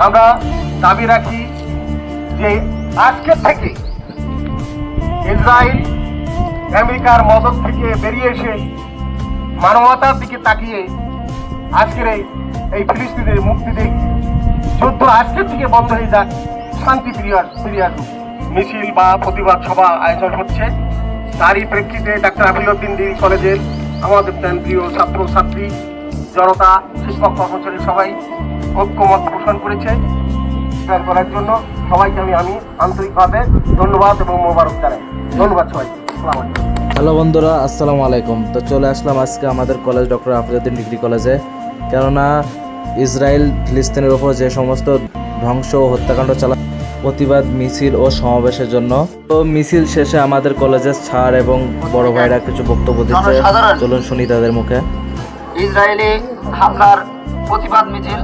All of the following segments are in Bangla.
আমরা দাবি রাখি যে আজকের থেকে ইসরায়েল আমেরিকার মদত থেকে বেরিয়ে এসে মানবতার দিকে তাকিয়ে আজকের এই ফিলিস্তিনের মুক্তি দিক, যুদ্ধ আজকের থেকে বন্ধ হয়ে যাক, শান্তি ফিরিয়ে আসুক। মিছিল বা প্রতিবাদ সভা আয়োজন হচ্ছে। তারই প্রেক্ষিতে ডাক্তার আফিলউদ্দিন ডিগ্রি কলেজের আমাদের প্রিয় ছাত্র ছাত্রী জনতা, শিক্ষক কর্মচারী সবাই ঐক্যমত পোষণ করেছে করার জন্য। সবাইকে আমি আন্তরিকভাবে ধন্যবাদ এবং মোবারক জানাই। ধন্যবাদ সবাইকে। আসসালামু আলাইকুম। হ্যালো বন্ধুরা, আসসালামু আলাইকুম। তো চলে আসলাম আজকে আমাদের কলেজ ডক্টর আফিলউদ্দিন ডিগ্রি কলেজে, কেননা ইসরায়েল ফিলিস্তিনের ওপর যে সমস্ত ধ্বংস ও হত্যাকাণ্ড চালায় প্রতিবাদ মিছিল ও সমাবেশের জন্য। তো মিছিল শেষে আমাদের কলেজের স্যার এবং বড় ভাইরা কিছু বক্তব্য দিচ্ছে, চলুন শুনি তাদের মুখে। ইসরায়েলি হামলার প্রতিবাদ মিছিল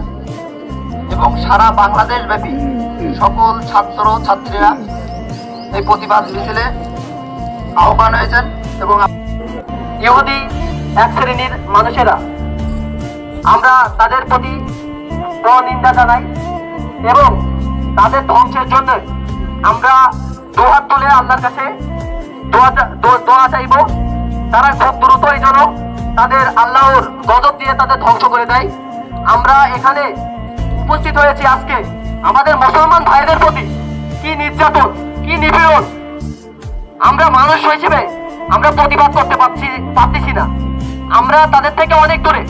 এবং সারা বাংলাদেশ ব্যাপী সকল ছাত্র ছাত্রীরা এই প্রতিবাদ মিছিলে আহ্বান হয়েছেন এবং ইহুদি এক শ্রেণীর মানুষেরা, আমরা তাদের প্রতি নিন্দা জানাই এবং তাদের ধ্বংসের জন্য আমরা দুহাত তুলে আল্লাহর কাছে দোয়া চাইব। তারা খুব দ্রুতই যেন তাদের আল্লাহর গজব দিয়ে তাদের ধ্বংস করে দেয়। আমরা এখানে উপস্থিত হয়েছি আজকে আমাদের মুসলমান ভাইদের প্রতি কি নির্যাতন, কি নিপীড়ন, আমরা মানুষ হিসেবে আমরা প্রতিবাদ করতে পারতেছি না। আমরা তাদের থেকে অনেক দূরে,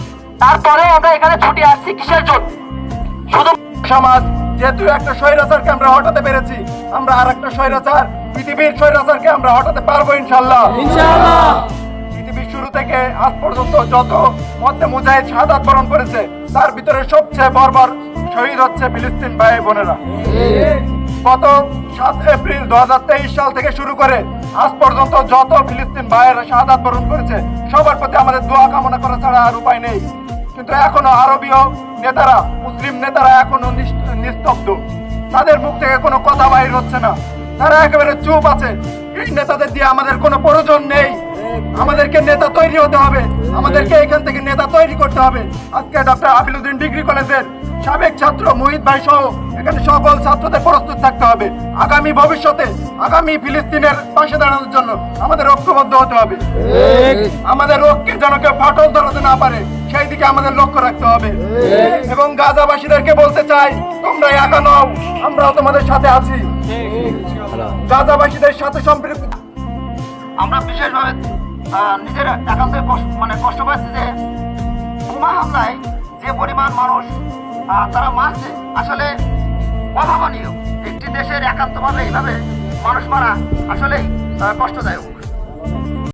তারপরে আমরা এখানে ছুটে আসছি কিসের জন্য? শুধু সমাজ যেহেতু একটা স্বৈরাচারকে আমরা হটাতে পেরেছি, আমরা আর একটা স্বৈরাচার, পৃথিবীর স্বৈরাচারকে আমরা হটাতে পারবো ইনশাআল্লাহ। পৃথিবীর শুরু থেকে আজ পর্যন্ত যত মধ্যে মুজাহিদ শাহাদাত বরণ করেছে, তার ভিতরে সবচেয়ে বর্বর শহীদ হচ্ছে ফিলিস্তিন ভাই বোনেরা। গত 7 এপ্রিল 2023 সাল থেকে শুরু করে আজ পর্যন্ত যত ফিলিস্তিন ভাইয়েরা শাহাদাত বরণ করেছে, সবার প্রতি আমাদের দোয়া কামনা করা ছাড়া আর উপায় নেই। কিন্তু এখনো আরবীয় নেতারা, মুসলিম নেতারা এখনো নিস্তব্ধ, তাদের মুখ থেকে কোনো কথা বাইর হচ্ছে না, তারা একেবারে চুপ আছে। এই নেতাদের দিয়ে আমাদের কোনো প্রয়োজন নেই, আমাদেরকে নেতা তৈরি হতে হবে, আমাদেরকে এখান থেকে নেতা তৈরি করতে হবে। আজকে ডক্টর আফিলউদ্দিন ডিগ্রি কলেজের সাবেক ছাত্র মুহিত ভাই সহ এখানে সকল ছাত্রদের প্রস্তুত থাকতে হবে। আগামী ভবিষ্যতে আগামী ফিলিস্তিনের পাশে দাঁড়ানোর জন্য আমাদের ঐক্যবদ্ধ হতে হবে। আমাদের ঐক্যে যেন কেউ ফাটল ধরাতে না পারে, সেই দিকে আমাদের লক্ষ্য রাখতে হবে। এবং গাজাবাসীদেরকে বলতে চাই, তোমরা একা নও, আমরাও তোমাদের সাথে আছি। গাজাবাসীদের সাথে সম্পৃক্ত আমরা বিশেষভাবে নিজের একান্তই কষ্ট পাচ্ছি যে বোমা হামলায় যে পরিমাণ মানুষ তারা মারছে, আসলে অভাবনীয়। একটি দেশের একান্তভাবে এইভাবে মানুষ মারা আসলেই কষ্টদায়ক।